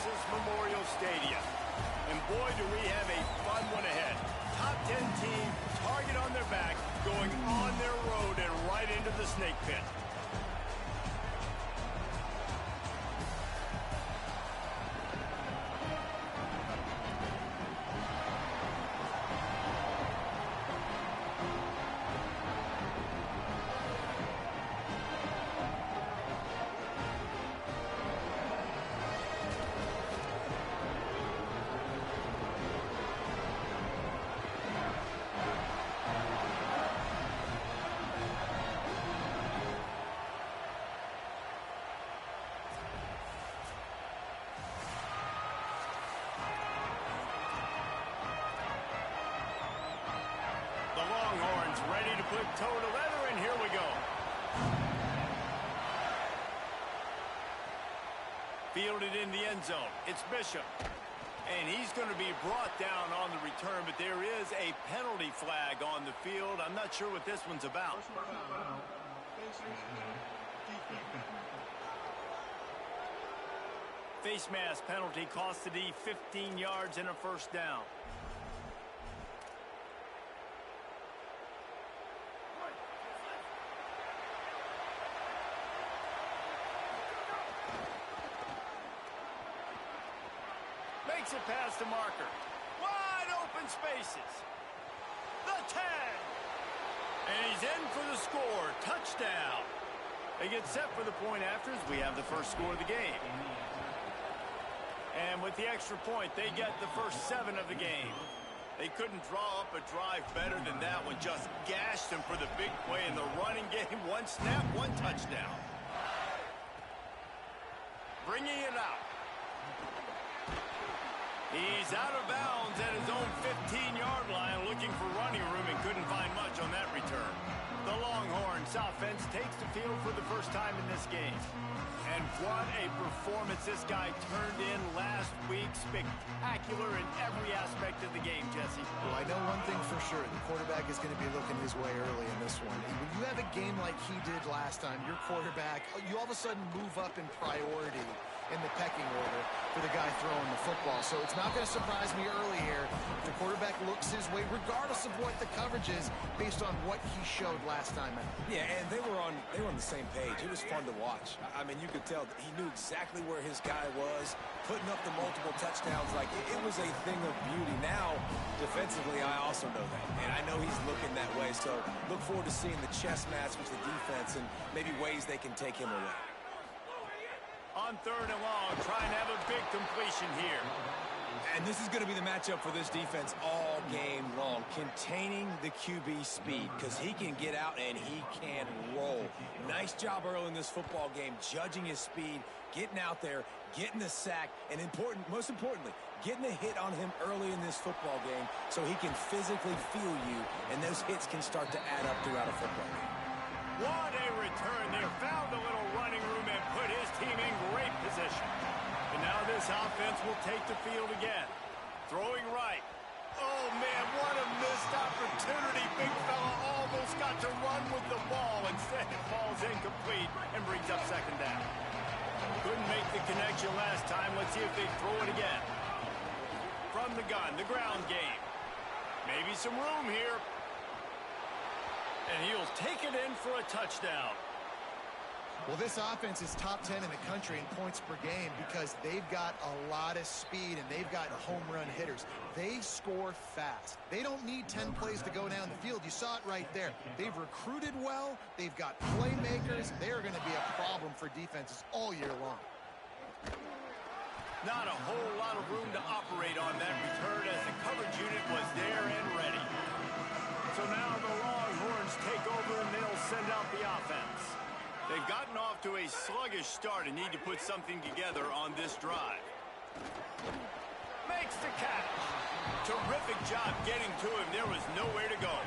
Kansas Memorial Stadium. And boy, do we have a fun one ahead. Top 10 team, target on their back, going on their road and right into the snake pit. The Longhorns ready to put toe to leather, and here we go. Fielded in the end zone. It's Bishop. And he's going to be brought down on the return, but there is a penalty flag on the field. I'm not sure what this one's about. Face mask penalty cost the D 15 yards and a first down. Makes it past the marker. Wide open spaces. The 10. And he's in for the score. Touchdown. They get set for the point after as we have the first score of the game. And with the extra point, they get the first 7 of the game. They couldn't draw up a drive better than that one. Just gashed them for the big play in the running game. One snap, one touchdown. Bringing it out. He's out of bounds at his own 15-yard line, looking for running room and couldn't find much on that return. The Longhorns offense takes the field for the first time in this game. And what a performance this guy turned in last week. Spectacular in every aspect of the game, Jesse. Well, I know one thing for sure. The quarterback is going to be looking his way early in this one. When you have a game like he did last time, your quarterback, you all of a sudden move up in priority in the pecking order for the guy throwing the football. So it's not going to surprise me early here if the quarterback looks his way, regardless of what the coverage is, based on what he showed last time out. Yeah, and they were on the same page. It was fun to watch. I mean, you could tell that he knew exactly where his guy was, putting up the multiple touchdowns. Like, it was a thing of beauty. Now, defensively, I also know that. And I know he's looking that way. So look forward to seeing the chess match with the defense and maybe ways they can take him away. On 3rd and long, trying to have a big completion here. And this is going to be the matchup for this defense all game long. Containing the QB speed, because he can get out and he can roll. Nice job early in this football game, judging his speed, getting out there, getting the sack, and most importantly, getting a hit on him early in this football game so he can physically feel you, and those hits can start to add up throughout a football game. What a return there. Found a little running room and put his team in great position. And now this offense will take the field again. Throwing right. Oh, man, what a missed opportunity. Big fella almost got to run with the ball. Instead, it falls incomplete and brings up 2nd down. Couldn't make the connection last time. Let's see if they throw it again. From the gun, the ground game. Maybe some room here. And he'll take it in for a touchdown. Well, this offense is top 10 in the country in points per game because they've got a lot of speed and they've got home run hitters. They score fast. They don't need 10 plays to go down the field. You saw it right there. They've recruited well. They've got playmakers. They are going to be a problem for defenses all year long. Not a whole lot of room to operate on that return as the coverage unit was there and ready. So now the Longhorns take over and they'll send out the offense. They've gotten off to a sluggish start and need to put something together on this drive. Makes the catch. Terrific job getting to him. There was nowhere to go.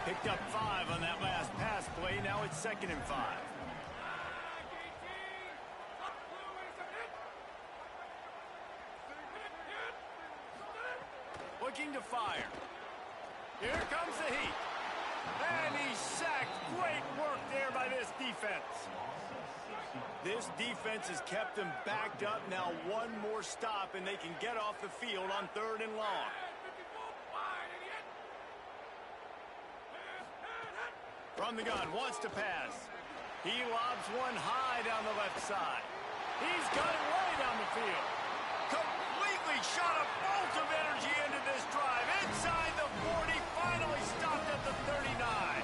Picked up 5 on that last pass play. Now it's 2nd and 5. Looking to fire. Here comes the heat. And he's sacked. Great work there by this defense. This defense has kept them backed up. Now one more stop, and they can get off the field on 3rd and long. From the gun, wants to pass. He lobs one high down the left side. He's got it way down the field. Completely shot a bolt of energy into this drive. Inside the 40, finally stopped at the 39.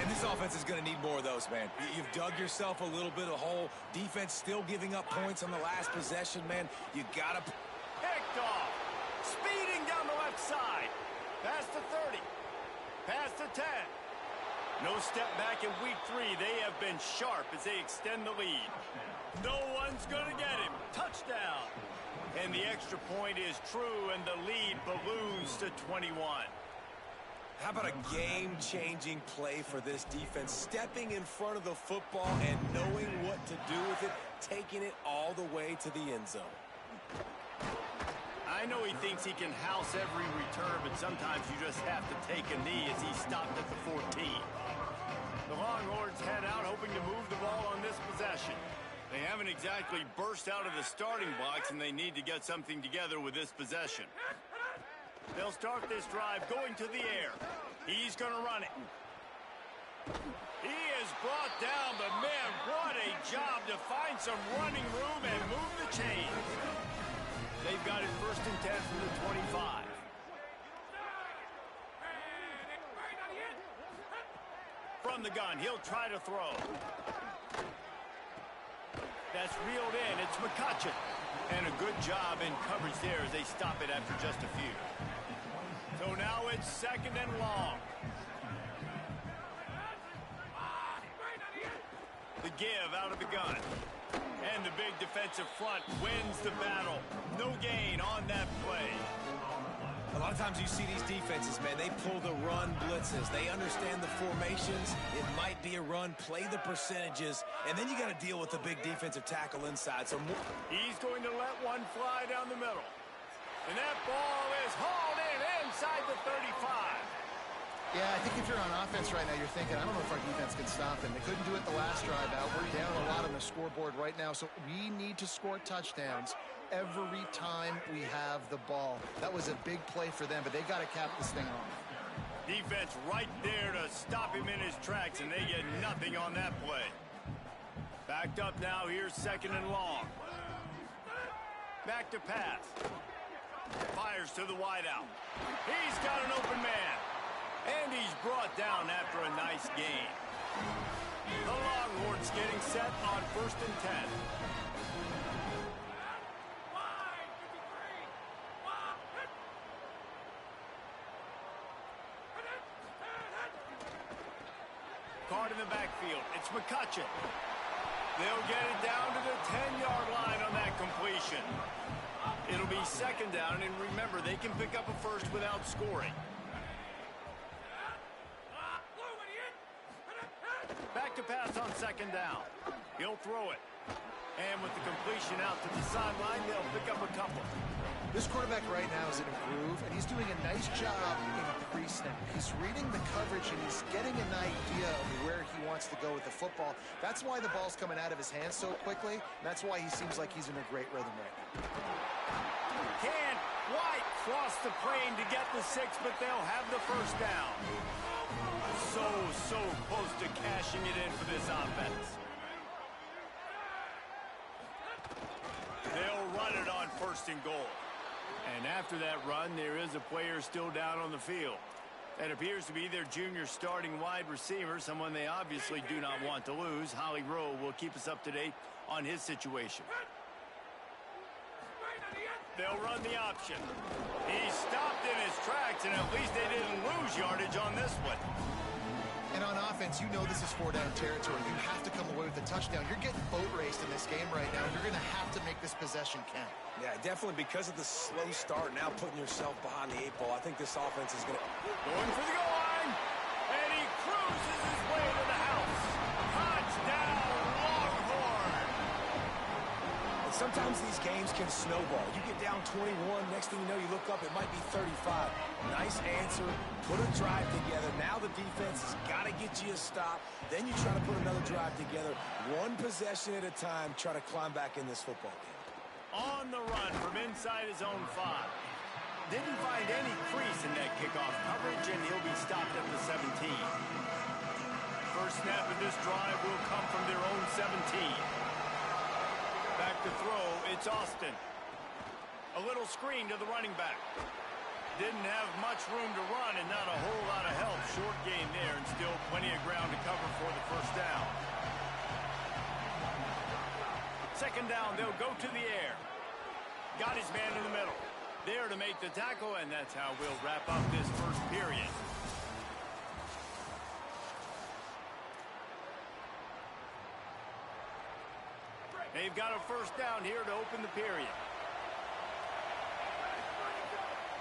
And this offense is going to need more of those, man. You've dug yourself a little bit of hole. Defense still giving up points on the last possession, man. You got to... Picked off. Speeding down the left side. Past the 30. Past the 10. No step back in week 3. They have been sharp as they extend the lead. No one's going to get him. Touchdown. And the extra point is true, and the lead balloons to 21. How about a game-changing play for this defense? Stepping in front of the football and knowing what to do with it, taking it all the way to the end zone. I know he thinks he can house every return, but sometimes you just have to take a knee as he stopped at the 14. The Longhorns head out hoping to move the ball on this possession. They haven't exactly burst out of the starting blocks, and they need to get something together with this possession. They'll start this drive going to the air. He's going to run it. He is brought down, but man, what a job to find some running room and move the chains. They've got it 1st and 10 from the 25. From the gun, he'll try to throw. That's reeled in. It's McCutcheon. And a good job in coverage there as they stop it after just a few. So now it's 2nd and long. The give out of the gun. And the big defensive front wins the battle. No gain on that play. A lot of times you see these defenses, man, they pull the run blitzes. They understand the formations. It might be a run, play the percentages, and then you got to deal with the big defensive tackle inside. So he's going to let one fly down the middle. And that ball is hauled in inside the 35. Yeah, I think if you're on offense right now, you're thinking, I don't know if our defense can stop him. They couldn't do it the last drive out. We're down a lot on the scoreboard right now, so we need to score touchdowns every time we have the ball. That was a big play for them, but they got to cap this thing off. Defense right there to stop him in his tracks, and they get nothing on that play. Backed up now. Here's 2nd and long. Back to pass. Fires to the wideout. He's got an open man. And he's brought down after a nice gain. The Longhorns getting set on 1st and 10. Card in the backfield. It's McCutcheon. They'll get it down to the 10-yard line on that completion. It'll be 2nd down, and remember, they can pick up a first without scoring. Back to pass on 2nd down. He'll throw it. And with the completion out to the sideline, they'll pick up a couple. This quarterback right now is in a groove, and he's doing a nice job in pre-snap. He's reading the coverage, and he's getting an idea of where he wants to go with the football. That's why the ball's coming out of his hands so quickly. And that's why he seems like he's in a great rhythm right now. Can White cross the plane to get the 6, but they'll have the 1st down. So close to cashing it in for this offense. They'll run it on 1st and goal. And after that run, there is a player still down on the field. That appears to be their junior starting wide receiver, someone they obviously do not want to lose. Holly Rowe will keep us up to date on his situation. They'll run the option. He stopped in his tracks, and at least they didn't lose yardage on this one. And on offense, you know this is 4-down territory. You have to come away with a touchdown. You're getting boat raced in this game right now. You're going to have to make this possession count. Yeah, definitely because of the slow start, now putting yourself behind the 8 ball. I think this offense is going to... Going for the goal line, and he cruises his way to the house. Touchdown, Longhorn! It's sometimes these games can snowball. You get down 21, next thing you know, you look up, it might be 35. Nice answer, put a drive together. Now the defense has got to get you a stop. Then you try to put another drive together. One possession at a time, try to climb back in this football game. On the run from inside his own 5. Didn't find any crease in that kickoff coverage, and he'll be stopped at the 17. First snap of this drive will come from their own 17. Back to throw, it's Austin. A little screen to the running back. Didn't have much room to run and not a whole lot of help. Short gain there and still plenty of ground to cover for the first down. Second down, they'll go to the air. Got his man in the middle. There to make the tackle, and that's how we'll wrap up this first period. They've got a first down here to open the period.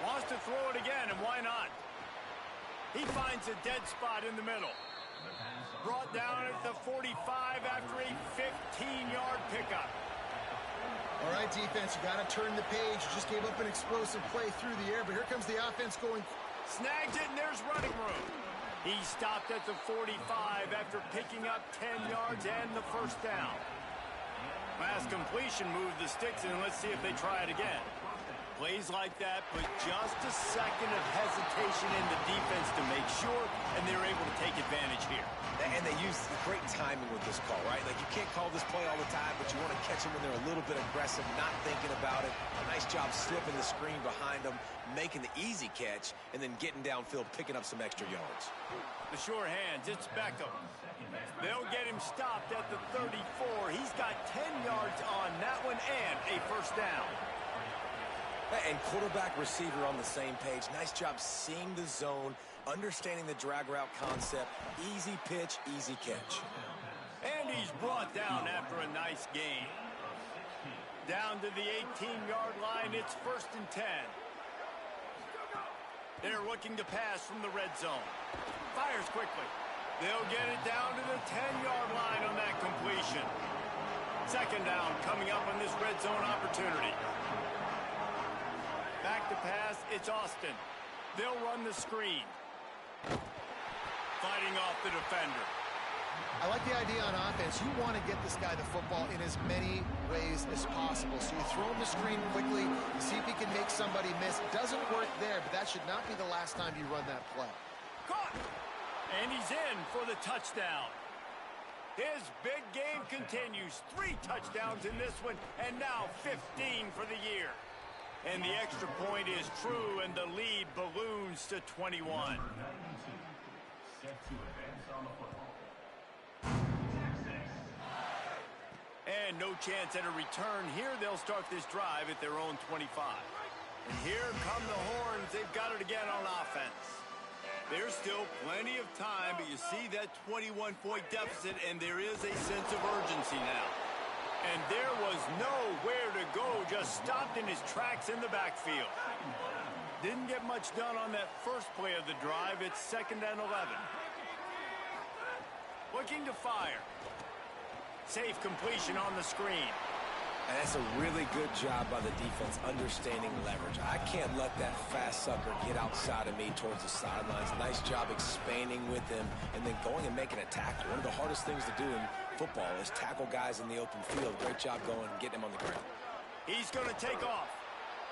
Wants to throw it again, and why not? He finds a dead spot in the middle. Brought down at the 45 after a 15-yard pickup. All right, defense, you got to turn the page. You just gave up an explosive play through the air, but here comes the offense going. Snags it, and there's running room. He stopped at the 45 after picking up 10 yards and the first down. Last completion moved the sticks, and let's see if they try it again. Plays like that, but just a second of hesitation in the defense to make sure, and they're able to take advantage here. And they use great timing with this call, right? Like, you can't call this play all the time, but you want to catch them when they're a little bit aggressive, not thinking about it. A nice job slipping the screen behind them, making the easy catch, and then getting downfield, picking up some extra yards. The sure hands, it's Beckham. They'll get him stopped at the 34. He's got 10 yards on that one and a first down. And quarterback receiver on the same page. Nice job seeing the zone, understanding the drag route concept. Easy pitch, easy catch. And he's brought down after a nice gain. Down to the 18-yard line, it's 1st and 10. They're looking to pass from the red zone. Fires quickly. They'll get it down to the 10-yard line on that completion. Second down coming up on this red zone opportunity. Back to pass, it's Austin. They'll run the screen. Fighting off the defender. I like the idea on offense. You want to get this guy the football in as many ways as possible. So you throw him the screen quickly, you see if he can make somebody miss. Doesn't work there, but that should not be the last time you run that play. Caught! And he's in for the touchdown. His big game continues. 3 touchdowns in this one, and now 15 for the year. And the extra point is true, and the lead balloons to 21. And no chance at a return here. They'll start this drive at their own 25. And here come the horns. They've got it again on offense. There's still plenty of time, but you see that 21-point deficit, and there is a sense of urgency now. And there was nowhere to go, just stopped in his tracks in the backfield. Didn't get much done on that first play of the drive. It's 2nd and 11. Looking to fire. Safe completion on the screen. And that's a really good job by the defense understanding leverage. I can't let that fast sucker get outside of me towards the sidelines. Nice job expanding with him and then going and making a tackle. One of the hardest things to do in football is tackle guys in the open field. Great job going and getting him on the ground. He's going to take off.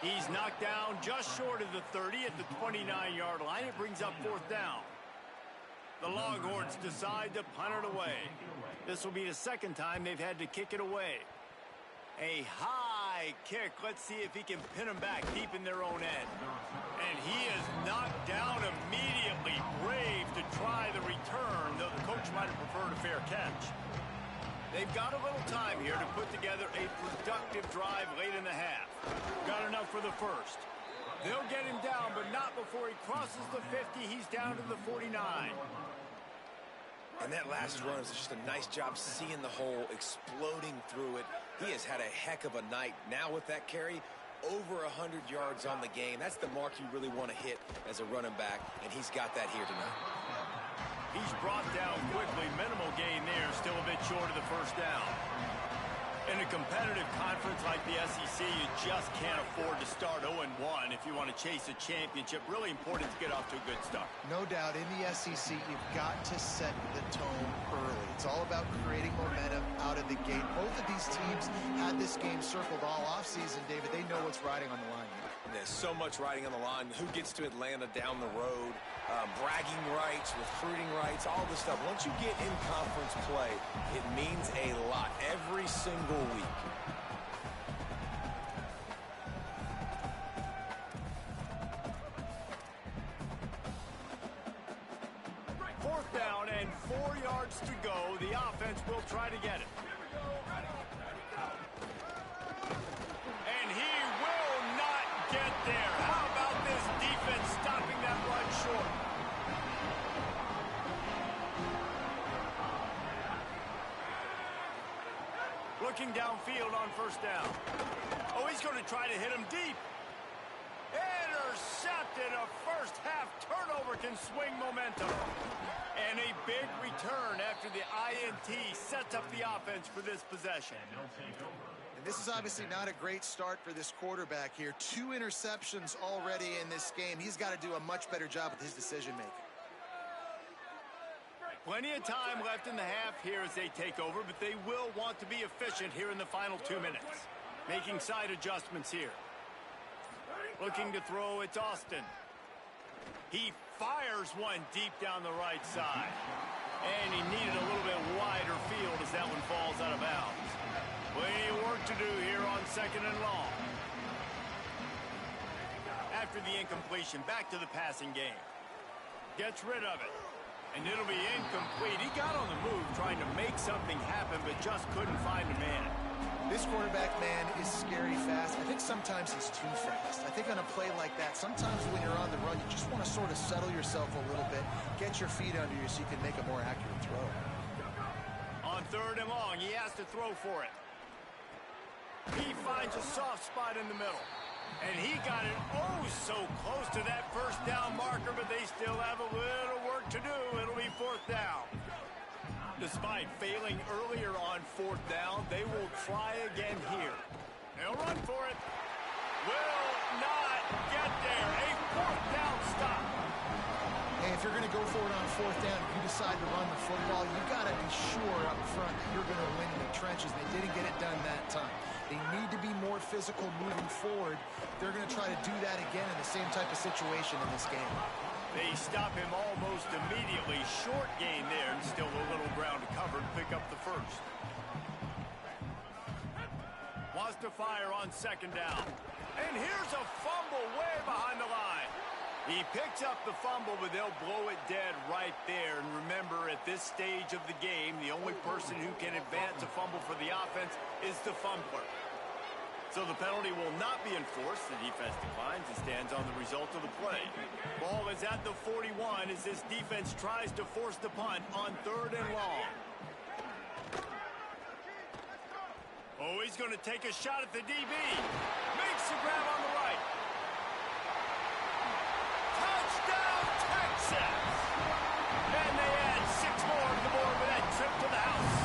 He's knocked down just short of the 30 at the 29-yard line. It brings up 4th down. The Longhorns decide to punt it away. This will be the 2nd time they've had to kick it away. A high kick. Let's see if he can pin them back deep in their own end. And he is knocked down immediately. Brave to try the return, though the coach might have preferred a fair catch. They've got a little time here to put together a productive drive late in the half. Got enough for the first. They'll get him down, but not before he crosses the 50. He's down to the 49. And that last run is just a nice job seeing the hole, exploding through it. He has had a heck of a night. Now with that carry, over 100 yards on the game. That's the mark you really want to hit as a running back, and he's got that here tonight. He's brought down quickly. Minimal gain there, still a bit short of the first down. In a competitive conference like the SEC, you just can't afford to start 0-1 if you want to chase a championship. Really important to get off to a good start. No doubt, in the SEC, you've got to set the tone early. It's all about creating momentum out of the gate. Both of these teams had this game circled all offseason, David. They know what's riding on the line here. There's so much riding on the line. Who gets to Atlanta down the road? Bragging rights, recruiting rights, all this stuff. Once you get in conference play, it means a lot every single week. Fourth down and 4 yards to go. The offense will try to get it. And he will not get there. How about this defense stopping that run short? Looking downfield on first down. Oh, he's going to try to hit him deep. Intercepted. A first half turnover can swing momentum. And a big return after the INT sets up the offense for this possession. And this is obviously not a great start for this quarterback here. 2 interceptions already in this game. He's got to do a much better job with his decision-making. Plenty of time left in the half here as they take over, but they will want to be efficient here in the final 2 minutes. Making side adjustments here. Looking to throw, it's Austin. He fires one deep down the right side. And he needed a little bit wider field as that one falls out of bounds. Plenty of work to do here on 2nd and long. After the incompletion, back to the passing game. Gets rid of it. And it'll be incomplete. He got on the move trying to make something happen, but just couldn't find a man. This quarterback, man, is scary fast. I think sometimes he's too fast. I think on a play like that, sometimes when you're on the run, you just want to sort of settle yourself a little bit, get your feet under you so you can make a more accurate throw. On 3rd and long, he has to throw for it. He finds a soft spot in the middle. And he got it oh so close to that first down marker, but they still have a little work to do. It'll be 4th down. Despite failing earlier on 4th down, they will try again here. They'll run for it. Will not get there. A 4th down stop. Hey, if you're going to go for it on 4th down, if you decide to run the football, you got to be sure up front that you're going to win in the trenches. They didn't get it done that time. They need to be more physical moving forward. They're going to try to do that again in the same type of situation in this game. They stop him almost immediately. Short gain there, and still a little ground to cover to pick up the first. Wants to fire on 2nd down. And here's a fumble way behind the line. He picks up the fumble, but they'll blow it dead right there. And remember, at this stage of the game, the only person who can advance a fumble for the offense is the fumbler. So the penalty will not be enforced. The defense declines and stands on the result of the play. Ball is at the 41 as this defense tries to force the punt on 3rd and long. Oh, he's going to take a shot at the DB. Makes the grab on the right. Touchdown, Texas! And they add 6 more to the board with that trip to the house.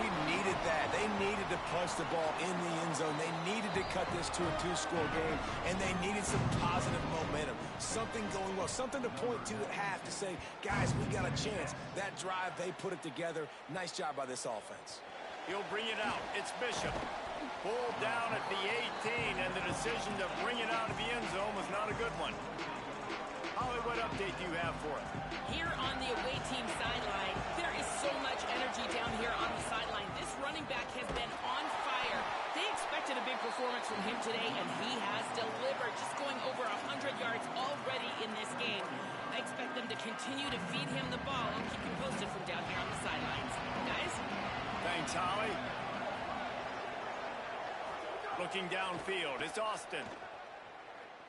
We needed that. They needed to punch the ball in the end zone. They needed to cut this to a 2-score game, and they needed some positive momentum. Something going well, something to point to at half to say, guys, we got a chance. That drive, they put it together. Nice job by this offense. He'll bring it out. It's Bishop. Pulled down at the 18, and the decision to bring it out of the end zone was not a good one. Holly, what update do you have for us? Here on the away team sideline, there is so much energy down here on the sideline. This running back has been on fire. They expected a big performance from him today, and he has delivered, just going over 100 yards already in this game. I expect them to continue to feed him the ball. I'll keep you posted from down here on the sidelines. Guys? Thanks, Holly. Looking downfield, it's Austin.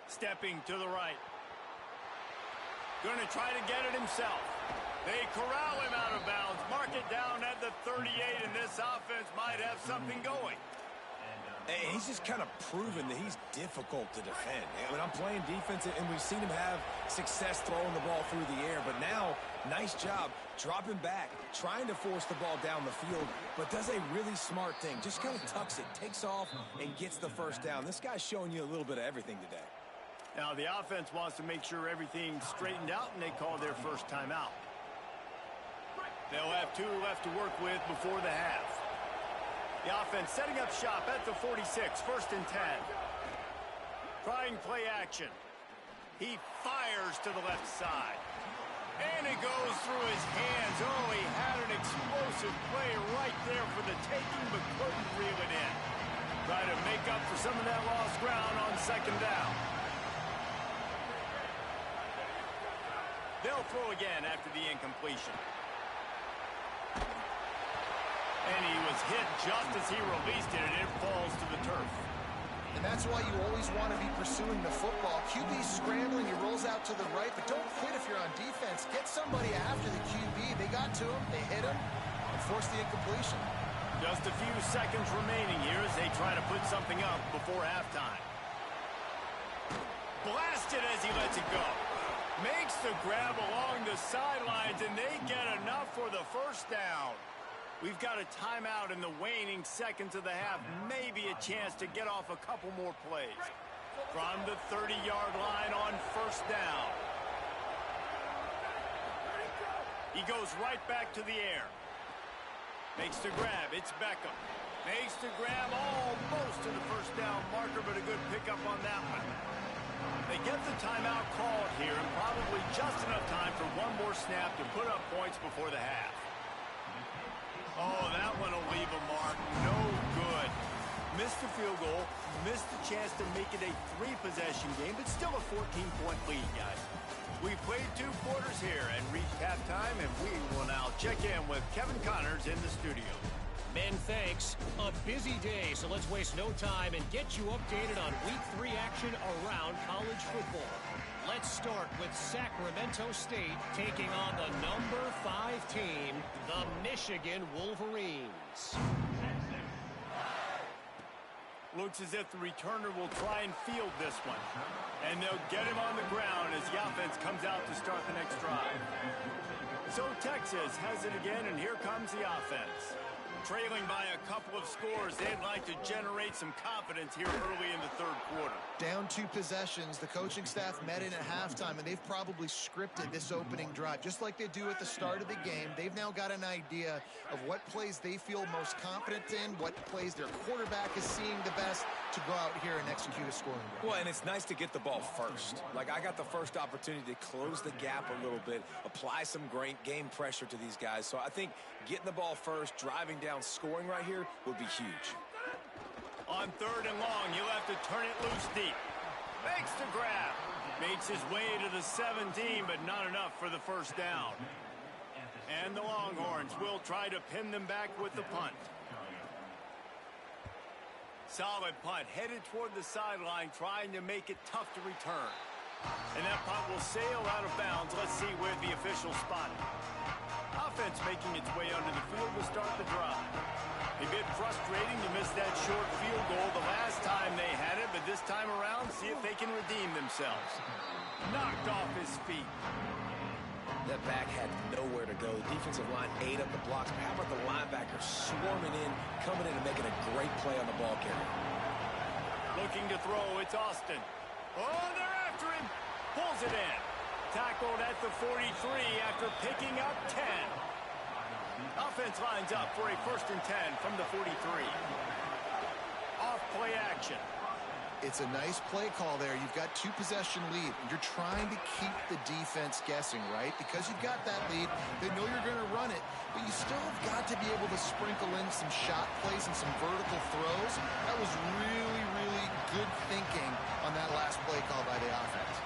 Stepping to the right. Going to try to get it himself. They corral him out of bounds. Mark it down at the 38, and this offense might have something going. And he's just kind of proven that he's difficult to defend. And when I'm playing defense, and we've seen him have success throwing the ball through the air, but now, nice job dropping back, trying to force the ball down the field, but does a really smart thing. Just kind of tucks it, takes off, and gets the first down. This guy's showing you a little bit of everything today. Now, the offense wants to make sure everything's straightened out, and they call their first timeout. They'll have 2 left to work with before the half. The offense setting up shop at the 46, 1st and 10. Trying play action. He fires to the left side. And it goes through his hands. Oh, he had an explosive play right there for the taking, but couldn't reel it in. Try to make up for some of that lost ground on 2nd down. They'll throw again after the incompletion. And he was hit just as he released it, and it falls to the turf. And that's why you always want to be pursuing the football. QB's scrambling, he rolls out to the right, but don't quit if you're on defense. Get somebody after the QB. They got to him, they hit him, and forced the incompletion. Just a few seconds remaining here as they try to put something up before halftime. Blasted as he lets it go. Makes the grab along the sidelines, and they get enough for the first down. We've got a timeout in the waning seconds of the half. Maybe a chance to get off a couple more plays. From the 30-yard line on 1st down. He goes right back to the air. Makes the grab. It's Beckham. Makes the grab almost to the 1st down marker, but a good pickup on that one. They get the timeout called here, and probably just enough time for one more snap to put up points before the half. Oh, that one will leave a mark. No good. Missed the field goal, missed the chance to make it a 3-possession game, but still a 14-point lead, guys. We played 2 quarters here and reached halftime, and we will now check in with Kevin Connors in the studio. Men, thanks. A busy day, so let's waste no time and get you updated on Week 3 action around college football. Let's start with Sacramento State taking on the number 5 team, the Michigan Wolverines. Looks as if the returner will try and field this one. And they'll get him on the ground as the offense comes out to start the next drive. So Texas has it again, and here comes the offense. Trailing by a couple of scores, they'd like to generate some confidence here early in the 3rd quarter. Down 2 possessions, the coaching staff met in at halftime, and they've probably scripted this opening drive. Just like they do at the start of the game, they've now got an idea of what plays they feel most confident in, what plays their quarterback is seeing the best to go out here and execute a scoring drive. Well, and it's nice to get the ball first. Like, I got the first opportunity to close the gap a little bit, apply some great game pressure to these guys. So I think getting the ball first, driving down, scoring right here would be huge. On 3rd and long, you'll have to turn it loose deep. Makes the grab. Makes his way to the 17, but not enough for the 1st down. And the Longhorns will try to pin them back with the punt. Solid punt, headed toward the sideline, trying to make it tough to return. And that punt will sail out of bounds. Let's see where the officials spot it. Offense making its way under the field to start the drive. A bit frustrating to miss that short field goal the last time they had it, but this time around, see if they can redeem themselves. Knocked off his feet. That back had nowhere to go. The defensive line ate up the blocks. But how about the linebacker swarming in, coming in and making a great play on the ball carrier? Looking to throw, it's Austin. Oh, they're after him. Pulls it in. Tackled at the 43 after picking up 10. Offense lines up for a 1st and 10 from the 43. Off play action. It's a nice play call there. You've got 2-possession lead. You're trying to keep the defense guessing, right? Because you've got that lead, they know you're going to run it, but you still have got to be able to sprinkle in some shot plays and some vertical throws. That was really, really good thinking on that last play call by the offense.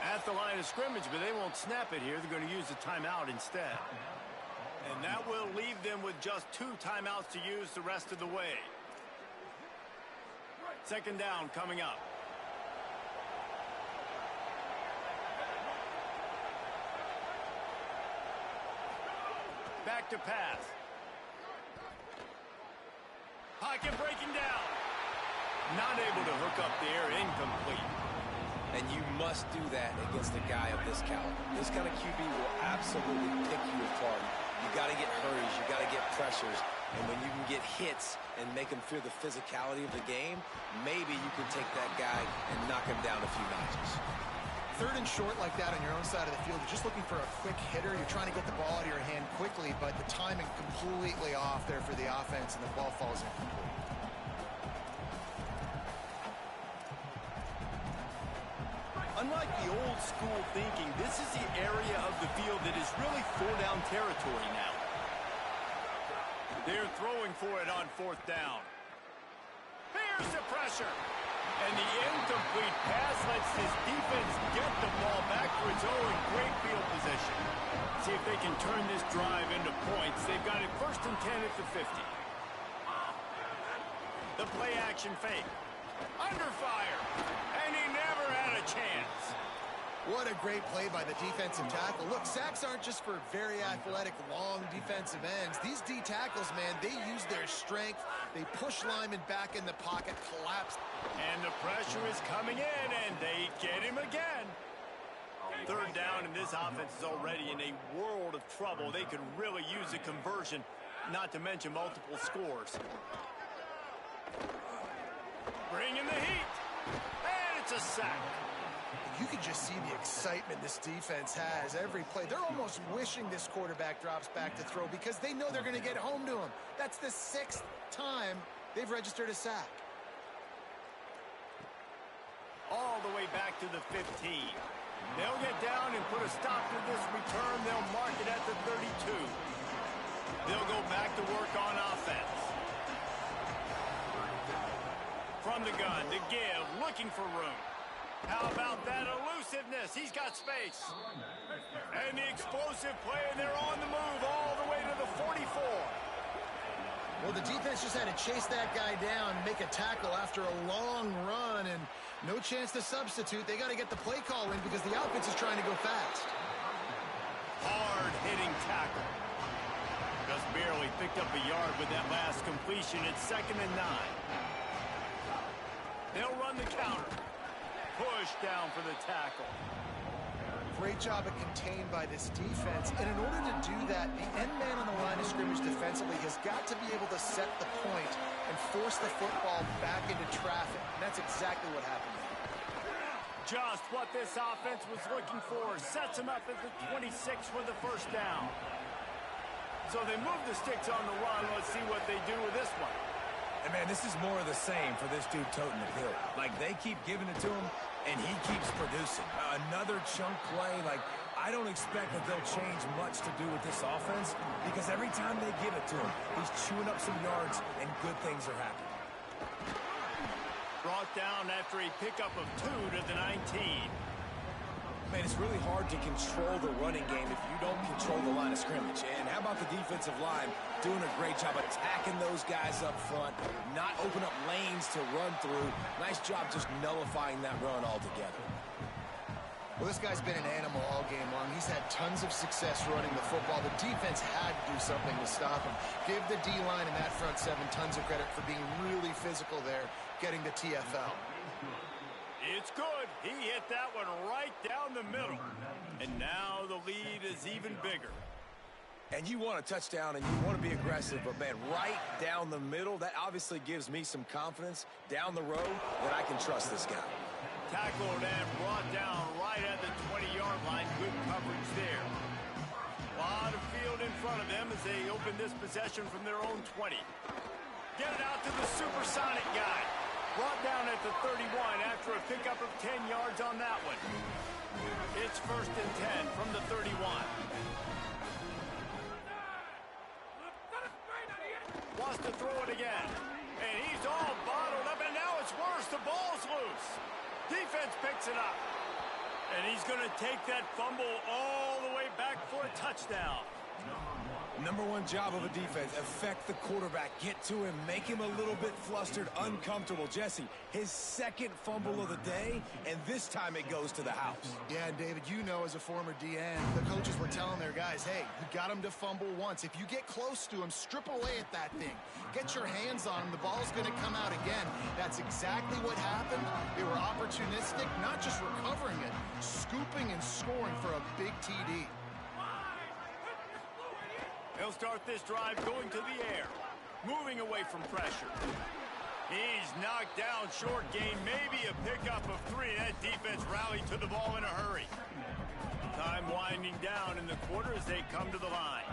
At the line of scrimmage, but they won't snap it here. They're going to use the timeout instead. And that will leave them with just 2 timeouts to use the rest of the way. 2nd down coming up. back to pass. Pocket breaking down. Not able to hook up there, incomplete. And you must do that against a guy of this caliber. This kind of QB will absolutely pick you apart. You got to get hurries, you got to get pressures, and when you can get hits and make him feel the physicality of the game, maybe you can take that guy and knock him down a few notches. Third and short like that on your own side of the field, you're just looking for a quick hitter. You're trying to get the ball out of your hand quickly, but the timing completely off there for the offense, and the ball falls incomplete. Unlike the old school thinking, this is the area of the field that is really four-down territory now. They're throwing for it on fourth down. Here's the pressure. And the incomplete pass lets this defense get the ball back for its own great field position. See if they can turn this drive into points. They've got it 1st and 10 at the 50. The play action fake. Under fire. And he never had a chance. What a great play by the defensive tackle. Look, sacks aren't just for very athletic, long defensive ends. These D tackles, man, they use their strength. They push linemen back in the pocket, collapse. And the pressure is coming in, and they get him again. Third down, and this offense is already in a world of trouble. They could really use a conversion, not to mention multiple scores. Bringing the heat. And it's a sack. You can just see the excitement this defense has every play. They're almost wishing this quarterback drops back to throw because they know they're going to get home to him. That's the 6th time they've registered a sack. All the way back to the 15. They'll get down and put a stop to this return. They'll mark it at the 32. They'll go back to work on offense. From the gun to give, looking for room. How about that elusiveness? He's got space. And the explosive play, and they're on the move all the way to the 44. Well, the defense just had to chase that guy down, make a tackle after a long run, and no chance to substitute. They got to get the play call in because the offense is trying to go fast. Hard-hitting tackle. Just barely picked up a yard with that last completion. It's 2nd and 9. They'll run the counter. Push down for the tackle. Great job of contained by this defense. And in order to do that, the end man on the line of scrimmage defensively has got to be able to set the point and force the football back into traffic. And that's exactly what happened there. Just what this offense was looking for. Sets him up at the 26 for the 1st down. So they move the sticks on the run. Let's see what they do with this one. And, man, this is more of the same for this dude toting the pill. Like, they keep giving it to him, and he keeps producing. Another chunk play. Like, I don't expect that they'll change much to do with this offense because every time they give it to him, he's chewing up some yards, and good things are happening. Brought down after a pickup of 2 to the 19. Man, it's really hard to control the running game if you don't control the line of scrimmage. And how about the defensive line doing a great job attacking those guys up front, not open up lanes to run through. Nice job just nullifying that run altogether. Well, this guy's been an animal all game long. He's had tons of success running the football. The defense had to do something to stop him. Give the D-line and that front 7 tons of credit for being really physical there, getting the TFL. It's good. He hit that one right down the middle. And now the lead is even bigger. And you want a touchdown and you want to be aggressive, but, man, right down the middle, that obviously gives me some confidence down the road that I can trust this guy. Tackled and brought down right at the 20-yard line. Good coverage there. A lot of field in front of them as they open this possession from their own 20. Get it out to the supersonic guy. Brought down at the 31 after a pickup of 10 yards on that one. It's 1st and 10 from the 31. Wants to throw it again. And he's all bottled up, and now it's worse. The ball's loose. Defense picks it up. And he's going to take that fumble all the way back for a touchdown. Number one job of a defense, affect the quarterback, get to him, make him a little bit flustered, uncomfortable. Jesse, his second fumble of the day, and this time it goes to the house. Yeah, David, you know as a former DN, the coaches were telling their guys, hey, you got him to fumble once. If you get close to him, strip away at that thing. Get your hands on him. The ball's going to come out again. That's exactly what happened. They were opportunistic, not just recovering it, scooping and scoring for a big TD. He'll start this drive going to the air, moving away from pressure. He's knocked down short gain, maybe a pickup of 3. That defense rallied to the ball in a hurry. Time winding down in the quarter as they come to the line.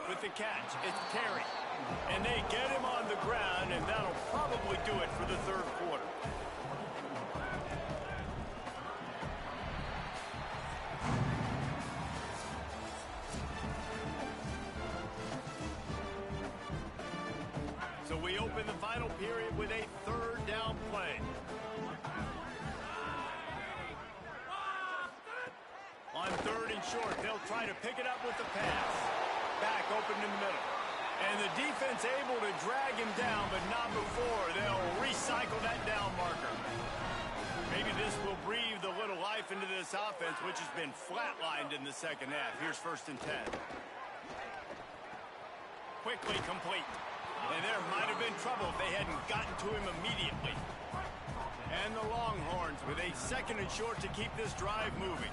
With the catch, it's Terry. And they get him on the ground, and that'll probably do it for the third quarter. So we open the final period with a third down play. On third and short, they'll try to pick it up with the pass. Back open in the middle. And the defense able to drag him down, but not before. They'll recycle that down marker. Maybe this will breathe a little life into this offense, which has been flatlined in the second half. Here's 1st and 10. Quickly complete. And there might have been trouble if they hadn't gotten to him immediately. And the Longhorns with a 2nd and short to keep this drive moving.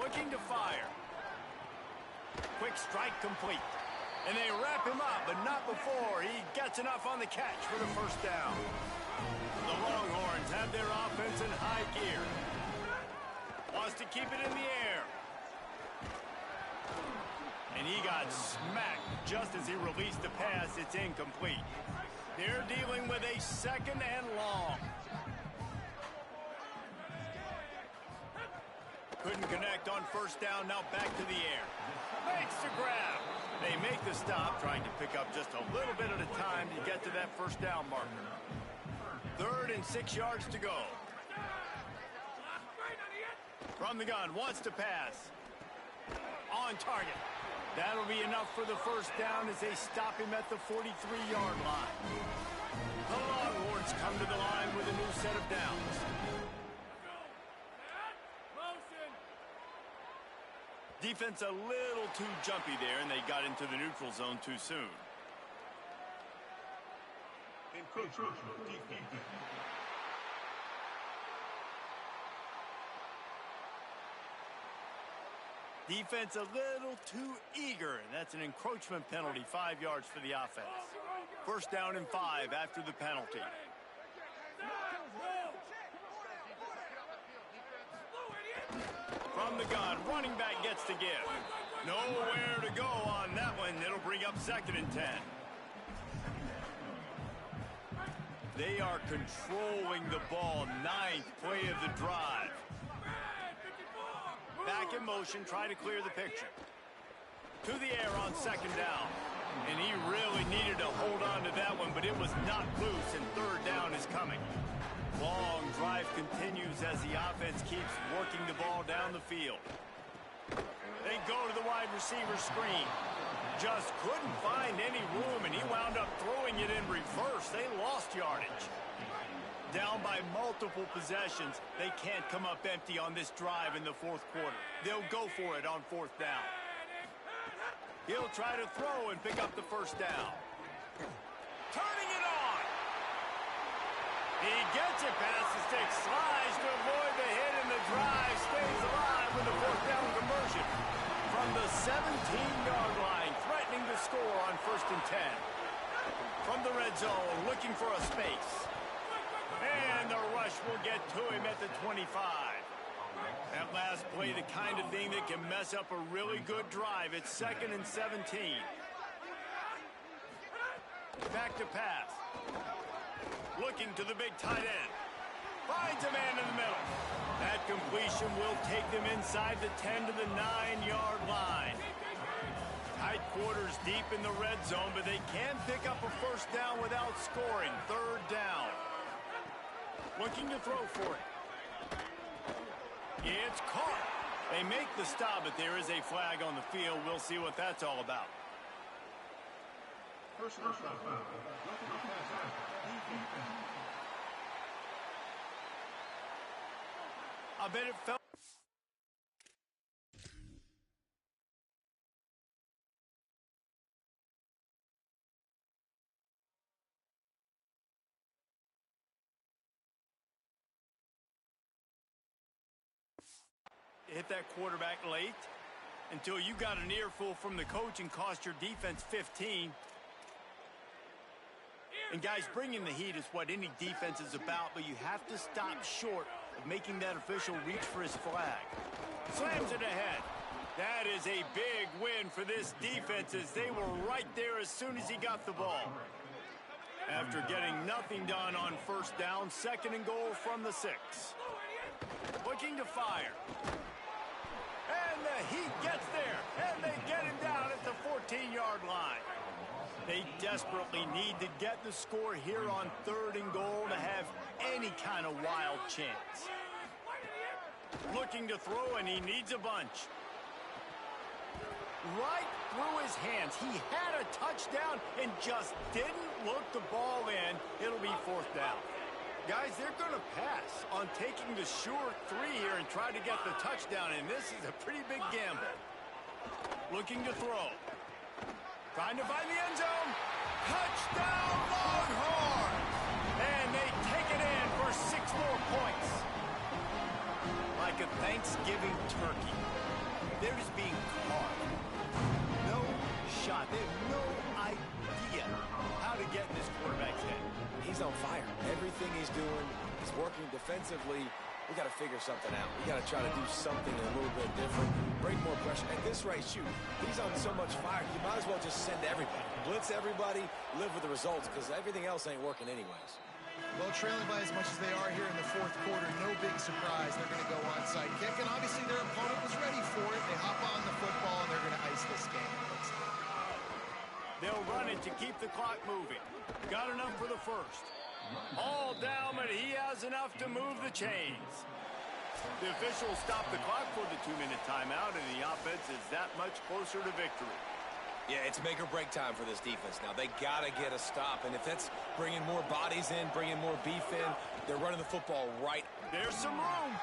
Looking to fire. Quick strike complete. And they wrap him up, but not before he gets enough on the catch for the 1st down. The Longhorns have their offense in high gear. Wants to keep it in the air. And he got smacked just as he released the pass. It's incomplete. They're dealing with a 2nd and long. Couldn't connect on 1st down. Now back to the air. Makes the grab. They make the stop, trying to pick up just a little bit at a time to get to that 1st down marker. 3rd and 6 yards to go. From the gun, wants to pass. On target. That'll be enough for the 1st down as they stop him at the 43-yard line. The Longhorns come to the line with a new set of downs. Defense a little too jumpy there, and they got into the neutral zone too soon. Defense a little too eager, and that's an encroachment penalty, 5 yards for the offense. 1st down and 5 after the penalty. From the gun, running back gets to give. Nowhere to go on that one. It'll bring up 2nd and 10. They are controlling the ball. 9th play of the drive. Back in motion, try to clear the picture. To the air on 2nd down. And he really needed to hold on to that one, but it was not loose, and 3rd down is coming. Long drive continues as the offense keeps working the ball down the field. They go to the wide receiver screen. Just couldn't find any room, and he wound up throwing it in reverse. They lost yardage. Down by multiple possessions, they can't come up empty on this drive in the 4th quarter. They'll go for it on 4th down. He'll try to throw and pick up the 1st down. Turning it on. He gets it past the stick, slides to avoid the hit, and the drive stays alive with a 4th down conversion. From the 17-yard line, threatening to score on 1st and 10. From the red zone, looking for a space. And the rush will get to him at the 25. That last play, the kind of thing that can mess up a really good drive. It's 2nd and 17. Back to pass. Looking to the big tight end. Finds a man in the middle. That completion will take them inside the 10 to the 9-yard line. Tight quarters deep in the red zone, but they can pick up a 1st down without scoring. 3rd down. Looking to throw for it. It's caught. They make the stop, but there is a flag on the field. We'll see what that's all about. Personal foul. I bet it fell. Hit that quarterback late until you got an earful from the coach and cost your defense 15. And guys, bringing the heat is what any defense is about, but you have to stop short of making that official reach for his flag. Slams it ahead. That is a big win for this defense as they were right there as soon as he got the ball. After getting nothing done on first down, 2nd and goal from the 6. Looking to fire. And the Heat gets there, and they get him down at the 14-yard line. They desperately need to get the score here on 3rd and goal to have any kind of wild chance. Looking to throw, and he needs a bunch. Right through his hands. He had a touchdown and just didn't look the ball in. It'll be 4th down. Guys, they're going to pass on taking the sure 3 here and try to get the touchdown, and this is a pretty big gamble. Looking to throw. Trying to find the end zone. Touchdown, Longhorns! And they take it in for 6 more points. Like a Thanksgiving turkey. They're just being caught. No shot. They have no idea how to get in this quarterback's head. He's on fire. Everything he's doing, he's working defensively. We got to figure something out. We got to try to do something a little bit different, bring more pressure. At this rate, shoot, he's on so much fire, you might as well just send everybody. Blitz everybody, live with the results, because everything else ain't working anyways. Well, trailing by as much as they are here in the 4th quarter, no big surprise. They're going to go onside kick, and obviously their opponent was ready for it. They hop on the football, and they're going to ice this game. They'll run it to keep the clock moving. Got enough for the 1st. All down, but he has enough to move the chains. The officials stop the clock for the 2-minute timeout, and the offense is that much closer to victory. Yeah, it's make or break time for this defense now. They got to get a stop, and if that's bringing more bodies in, bringing more beef in, they're running the football right. There's some room.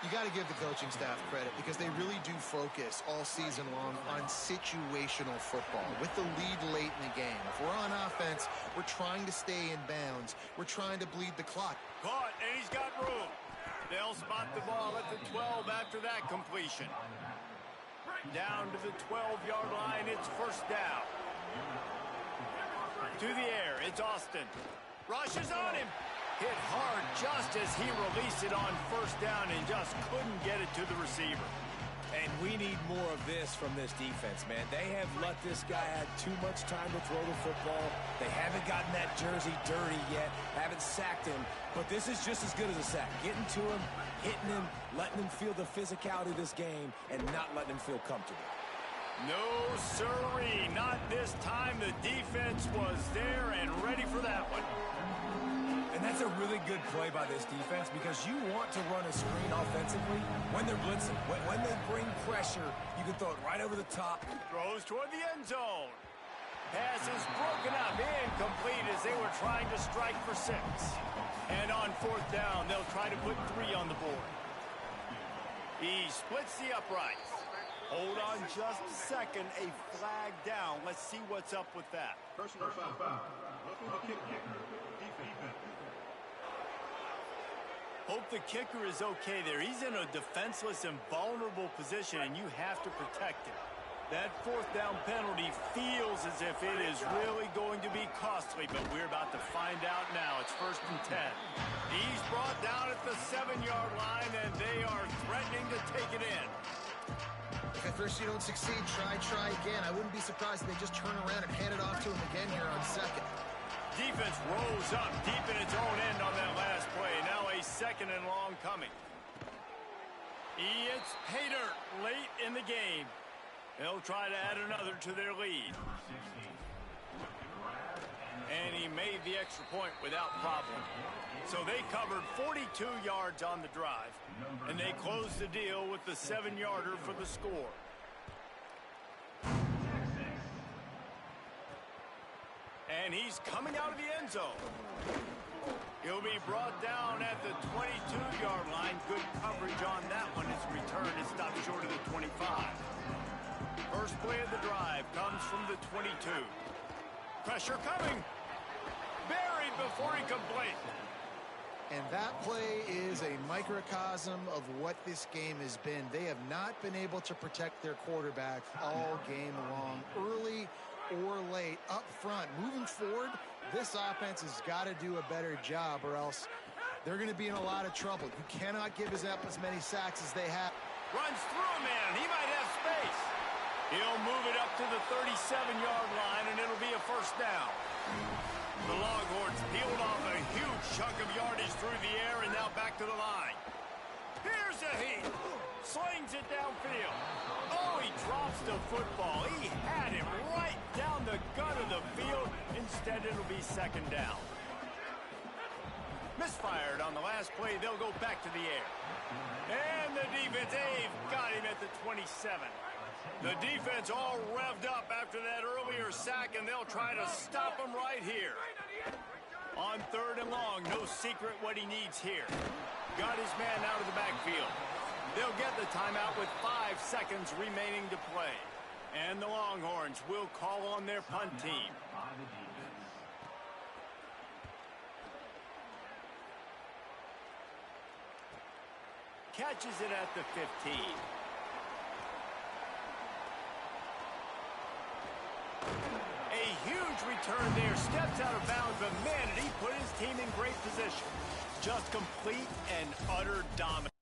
You got to give the coaching staff credit because they really do focus all season long on situational football with the lead late in the game. If we're on offense, we're trying to stay in bounds. We're trying to bleed the clock. Caught, and he's got room. They'll spot the ball at the 12 after that completion. Down to the 12-yard line, it's 1st down. To the air, it's Austin. Rushes on him. Hit hard just as he released it on 1st down and just couldn't get it to the receiver. And we need more of this from this defense, man. They have let this guy have too much time to throw the football. They haven't gotten that jersey dirty yet, haven't sacked him. But this is just as good as a sack. Getting to him, hitting him, letting him feel the physicality of this game, and not letting him feel comfortable. No, sirree. Not this time. The defense was there and ready for that one. And that's a really good play by this defense because you want to run a screen offensively when they're blitzing. When they bring pressure, you can throw it right over the top. Throws toward the end zone. Pass is broken up, incomplete as they were trying to strike for 6. And on 4th down, they'll try to put 3 on the board. He splits the uprights. Hold on just a second. A flag down. Let's see what's up with that. Personal foul. Kicker. Defense. Hope the kicker is okay there. He's in a defenseless and vulnerable position, and you have to protect him. That 4th down penalty feels as if it is really going to be costly, but we're about to find out now. It's 1st and 10. He's brought down at the 7-yard line, and they are threatening to take it in. If at first you don't succeed, try again. I wouldn't be surprised if they just turn around and hand it off to him again here on 2nd. Defense rose up deep in its own end on that last play. Now a 2nd and long coming. It's Pater late in the game. They'll try to add another to their lead. And he made the extra point without problem. So they covered 42 yards on the drive. And they close the deal with the 7-yarder for the score. And he's coming out of the end zone. He'll be brought down at the 22-yard line. Good coverage on that one. His return is stopped short of the 25. First play of the drive comes from the 22. Pressure coming. Buried before he completes. And that play is a microcosm of what this game has been. They have not been able to protect their quarterback all game long, early or late, up front. Moving forward, this offense has got to do a better job, or else they're going to be in a lot of trouble. You cannot give up as many sacks as they have. Runs through a man. He might have space. He'll move it up to the 37-yard line, and it'll be a first down. The Longhorns peeled off a huge chunk of yardage through the air, and now back to the line. Here's a heat. Slings it downfield. Oh, he drops the football. He had him right down the gut of the field. Instead, it'll be second down. Misfired on the last play. They'll go back to the air. And the defense, they've got him at the 27. The defense all revved up after that earlier sack, and they'll try to stop him right here. On 3rd and long, no secret what he needs here. Got his man out of the backfield. They'll get the timeout with 5 seconds remaining to play. And the Longhorns will call on their punt team. Catches it at the 15. A huge return there. Steps out of bounds, but man, did he put his team in great position. Just complete and utter dominance.